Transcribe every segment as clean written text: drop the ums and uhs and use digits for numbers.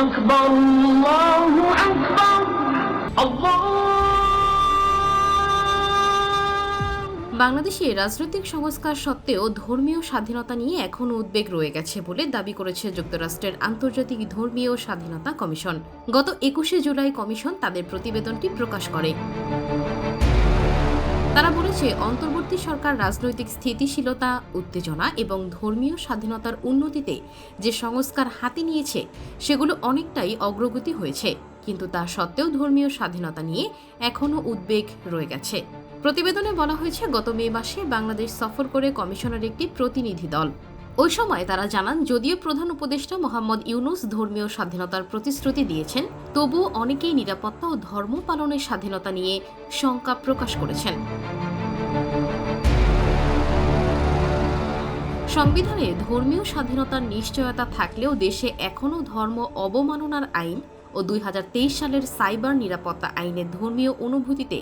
আকবার, আল্লাহু আকবার, আল্লাহ। বাংলাদেশে রাজনৈতিক সংস্কার সত্ত্বেও ধর্মীয় স্বাধীনতা নিয়ে এখনও উদ্বেগ রয়ে গেছে বলে দাবি করেছে যুক্তরাষ্ট্রের আন্তর্জাতিক ধর্মীয় স্বাধীনতা কমিশন। গত 21শে জুলাই কমিশন তাদের প্রতিবেদনটি প্রকাশ করে। তারা বলেছে, অন্তর্বর্তী সরকার রাজনৈতিক স্থিতিশীলতা, উত্তেজনা এবং ধর্মীয় স্বাধীনতার উন্নতিতে যে সংস্কার হাতে নিয়েছে সেগুলো অনেকটাই অগ্রগতি হয়েছে, কিন্তু তা সত্ত্বেও ধর্মীয় স্বাধীনতা নিয়ে এখনও উদ্বেগ রয়ে গেছে। প্রতিবেদনে বলা হয়েছে, গত মে মাসে বাংলাদেশ সফর করে কমিশনের একটি প্রতিনিধি দল। ওই সময় তারা জানান, যদিও প্রধান উপদেষ্টা মোহাম্মদ ইউনূস ধর্মীয় স্বাধীনতার প্রতিশ্রুতি দিয়েছেন, তবুও অনেকেই নিরাপত্তা ও ধর্ম পালনের স্বাধীনতা নিয়ে শঙ্কা প্রকাশ করেছেন। সংবিধানে ধর্মীয় স্বাধীনতার নিশ্চয়তা থাকলেও দেশে এখনও ধর্ম অবমাননার আইন ও 2023 সালের সাইবার নিরাপত্তা আইনে ধর্মীয় অনুভূতিতে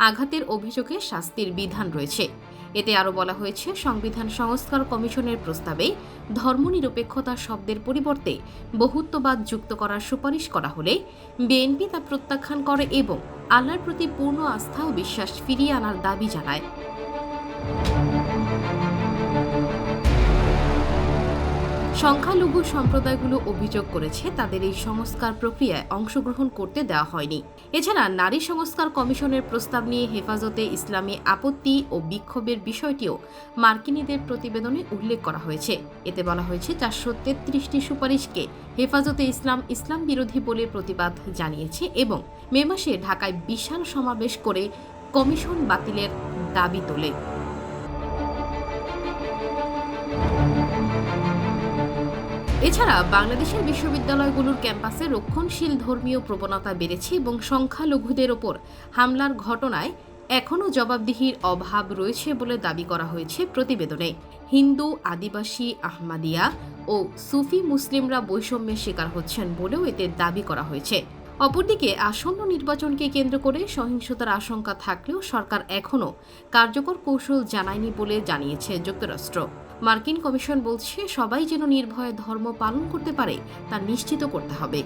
আঘাতের অভিযোগে শাস্তির বিধান রয়েছে। এতে আরও বলা হয়েছে, সংবিধান সংস্কার কমিশনের প্রস্তাবে ধর্মনিরপেক্ষতা শব্দের পরিবর্তে বহুত্ববাদ যুক্ত করার সুপারিশ করা হলে বিএনপি তা প্রত্যাখ্যান করে এবং আল্লাহর প্রতি পূর্ণ আস্থা ও বিশ্বাস ফিরিয়ে আনার দাবি জানায়। সংখ্যালঘু সম্প্রদায়গুলো অভিযোগ করেছে, তাদের এই সংস্কার প্রক্রিয়ায় অংশগ্রহণ করতে দেওয়া হয়নি। এছাড়া নারী সংস্কার কমিশনের প্রস্তাব নিয়ে হেফাজতে ইসলামী আপত্তি ও বিক্ষোভের বিষয়টিও মার্কিনীদের প্রতিবেদনে উল্লেখ করা হয়েছে। এতে বলা হয়েছে, 433টি সুপারিশকে হেফাজতে ইসলাম বিরোধী বলে প্রতিবাদ জানিয়েছে এবং মে মাসে ঢাকায় বিশাল সমাবেশ করে কমিশন বাতিলের দাবি তোলে। এছাড়া বাংলাদেশের বিশ্ববিদ্যালয়গুলোর ক্যাম্পাসে রক্ষণশীল ধর্মীয় প্রবণতা বেড়েছে এবং সংখ্যালঘুদের ওপর হামলার ঘটনায় এখনও জবাবদিহির অভাব রয়েছে বলে দাবি করা হয়েছে প্রতিবেদনে। হিন্দু, আদিবাসী, আহমাদিয়া ও সুফি মুসলিমরা বৈষম্যের শিকার হচ্ছেন বলেও এতে দাবি করা হয়েছে। অপরদিকে আসন্ন নির্বাচনকে কেন্দ্র করে সহিংসতার আশঙ্কা থাকলেও সরকার এখনও কার্যকর কৌশল জানায়নি বলে জানিয়েছে যুক্তরাষ্ট্র। মার্কিন কমিশন বলছে, সবাই যেন নির্ভয়ে ধর্ম পালন করতে পারে তা নিশ্চিত করতে হবে।